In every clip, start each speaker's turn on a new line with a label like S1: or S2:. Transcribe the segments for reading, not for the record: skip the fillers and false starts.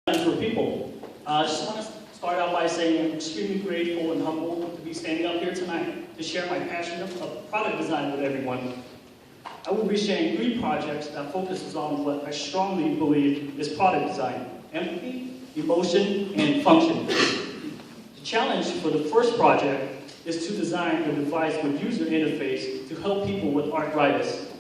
S1: For people. I just want to start out by saying I'm extremely grateful and humbled to be standing up here tonight to share my passion of product design with everyone. I will be sharing 3 projects that focuses on what I strongly believe is product design: empathy, emotion, and function. The challenge for the first project is to design a device with user interface to help people with arthritis.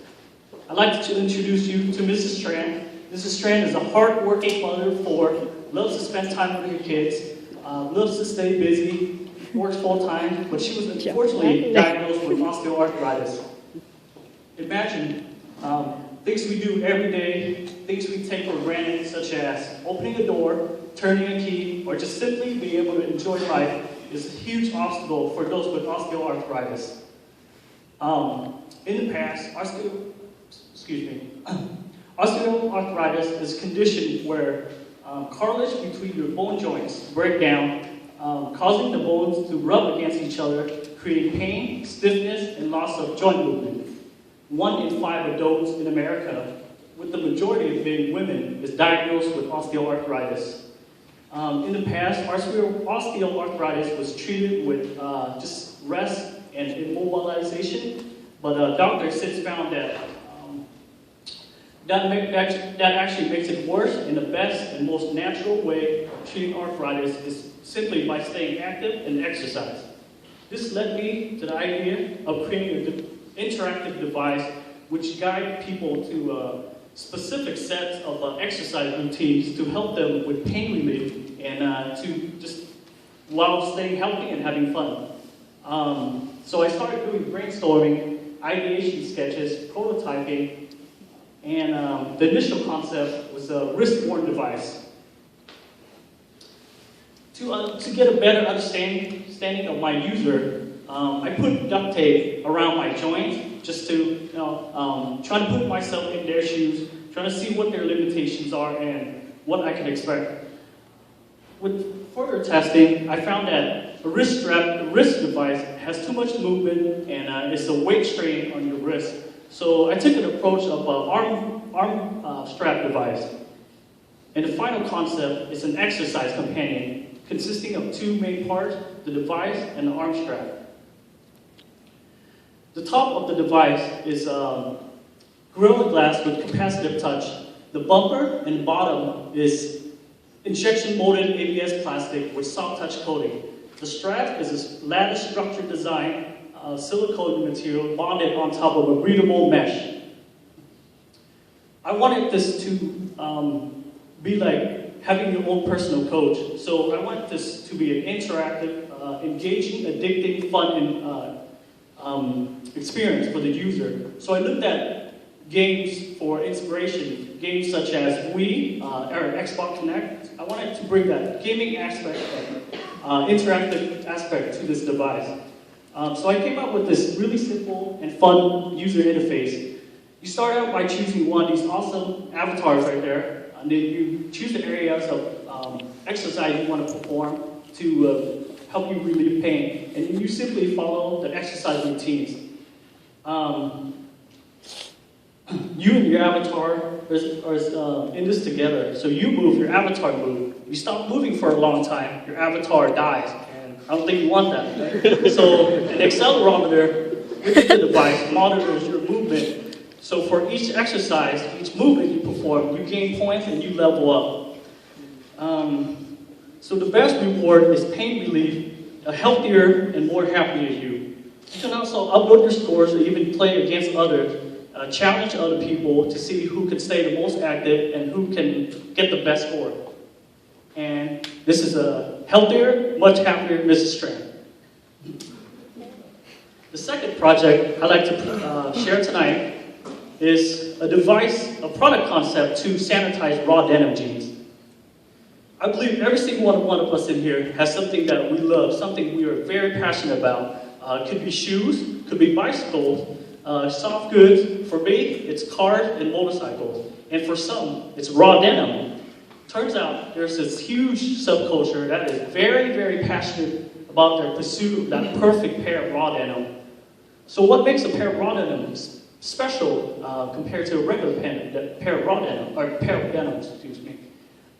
S1: I'd like to introduce you to Mrs. Strand. Mrs. Strand is a hard-working mother of 4, loves to spend time with her kids, loves to stay busy, works full-time, but she was unfortunately diagnosed with osteoarthritis. Imagine things we do every day, things we take for granted, such as opening a door, turning a key, or just simply being able to enjoy life is a huge obstacle for those with osteoarthritis. In the past, osteoarthritis is a condition where cartilage between your bone joints break down, causing the bones to rub against each other, creating pain, stiffness, and loss of joint movement. 1 in 5 adults in America, with the majority of being women, is diagnosed with osteoarthritis. In the past, osteoarthritis was treated with just rest and immobilization, but doctors since found that that actually makes it worse, and the best and most natural way of treating arthritis is simply by staying active and exercise. This led me to the idea of creating an interactive device which guides people to specific sets of exercise routines to help them with pain relief and to just while staying healthy and having fun. So I started doing brainstorming, ideation sketches, prototyping, and the initial concept was a wrist-worn device. To get a better understanding of my user, I put duct tape around my joints just to, try to put myself in their shoes, trying to see what their limitations are and what I can expect. With further testing, I found that a wrist device has too much movement and it's a weight strain on your wrist. So I took an approach of an arm strap device. And the final concept is an exercise companion consisting of 2 main parts, the device and the arm strap. The top of the device is Gorilla Glass with capacitive touch. The bumper and the bottom is injection molded ABS plastic with soft touch coating. The strap is a lattice structured design, silicone material bonded on top of a breathable mesh. I wanted this to be like having your own personal coach. So I want this to be an interactive, engaging, addicting, fun, and experience for the user. So I looked at games for inspiration, games such as Wii or Xbox Connect. I wanted to bring that gaming aspect and interactive aspect to this device. So I came up with this really simple and fun user interface. You start out by choosing one of these awesome avatars right there, and then you choose the areas of exercise you want to perform to help you relieve pain, and then you simply follow the exercise routines. You and your avatar are in this together. So you move, your avatar moves. You stop moving for a long time, your avatar dies. I don't think you want that. Right? So an accelerometer with the device monitors your movement. So for each exercise, each movement you perform, you gain points and you level up. So the best reward is pain relief, a healthier and more happier you. You can also upload your scores or even play against others, challenge other people to see who can stay the most active and who can get the best score. And this is a healthier, much happier Mrs. Strand. The second project I'd like to share tonight is a device, a product concept to sanitize raw denim jeans. I believe every single one of us in here has something that we love, something we are very passionate about. It could be shoes, could be bicycles, soft goods. For me, it's cars and motorcycles. And for some, it's raw denim. Turns out there's this huge subculture that is very, very passionate about their pursuit of that perfect pair of raw denim. So what makes a pair of raw denim special compared to a regular pair of raw denim, or pair of denim, excuse me?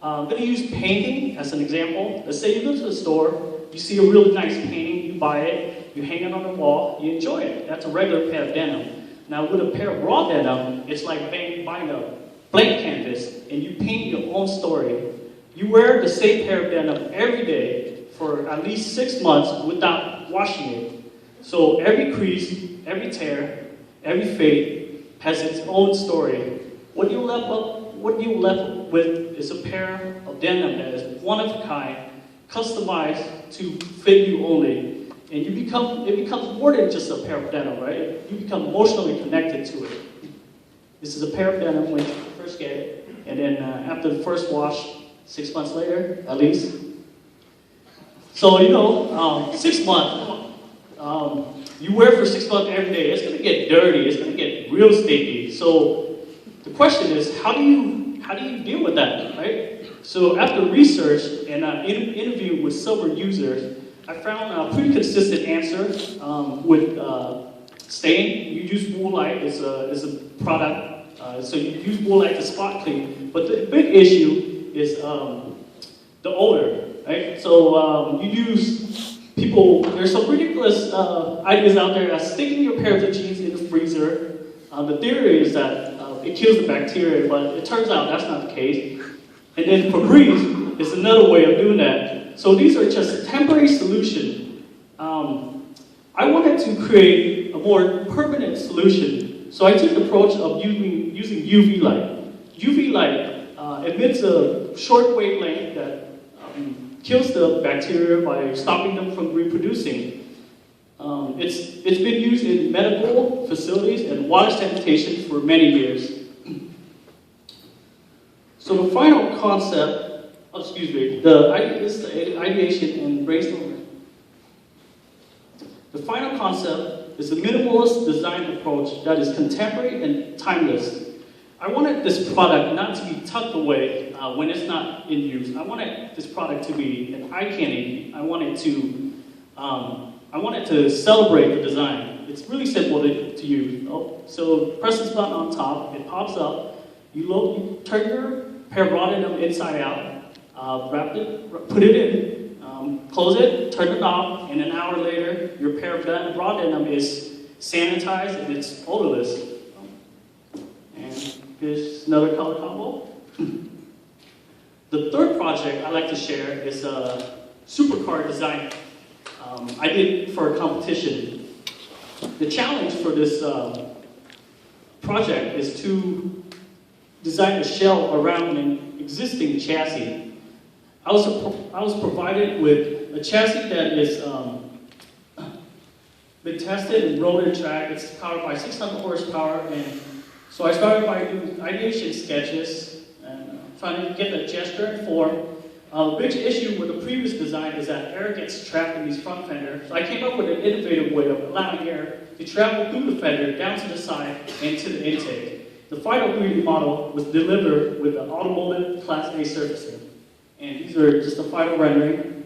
S1: I'm going to use painting as an example. Let's say you go to the store, you see a really nice painting, you buy it, you hang it on the wall, you enjoy it. That's a regular pair of denim. Now with a pair of raw denim, it's like buying a blank canvas and you paint your own story. You wear the same pair of denim every day for at least 6 months without washing it. So every crease, every tear, every fade has its own story. What you're left with is a pair of denim that is one of a kind, customized to fit you only. And it becomes more than just a pair of denim, right? You become emotionally connected to it. This is a pair of denim when you first get it, and then after the first wash, 6 months later, at least. So, 6 months, you wear it for 6 months every day, it's gonna get dirty, it's gonna get real sticky. So the question is, how do you deal with that, right? So after research and interview with several users, I found a pretty consistent answer with stain. You use Woolite as a product, so you use Woolite to spot clean. But the big issue is the odor, right? So there's some ridiculous ideas out there as sticking your pair of jeans in the freezer. The theory is that it kills the bacteria, but it turns out that's not the case. And then Febreze is another way of doing that. So these are just temporary solutions. I wanted to create a more permanent solution. So I took the approach of using UV light. UV light emits a short wavelength that kills the bacteria by stopping them from reproducing. It's been used in medical facilities and water sanitation for many years. So the final concept, this is the ideation and brainstorming. The final concept is a minimalist design approach that is contemporary and timeless. I wanted this product not to be tucked away when it's not in use. I wanted this product to be an eye candy. I wanted to celebrate the design. It's really simple to use. So press this button on top, it pops up. You turn your pair of raw denim inside out, wrap it, put it in, close it, turn it off, and an hour later, your pair of raw denim is sanitized and it's odorless. And here's another color combo. The third project I'd like to share is a supercar design I did for a competition. The challenge for this project is to design a shell around an existing chassis. I was provided with a chassis that is been tested and road track. It's powered by 600 horsepower, and so I started by doing ideation sketches and trying to get the gesture and form. The big issue with the previous design is that air gets trapped in these front fenders. So I came up with an innovative way of allowing air to travel through the fender, down to the side, and to the intake. The final 3D model was delivered with an automotive Class A surfacing. And these are just the final rendering.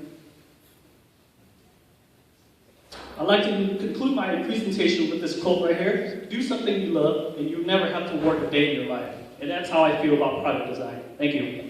S1: I'd like to conclude my presentation with this quote right here. Do something you love, and you'll never have to work a day in your life. And that's how I feel about product design. Thank you.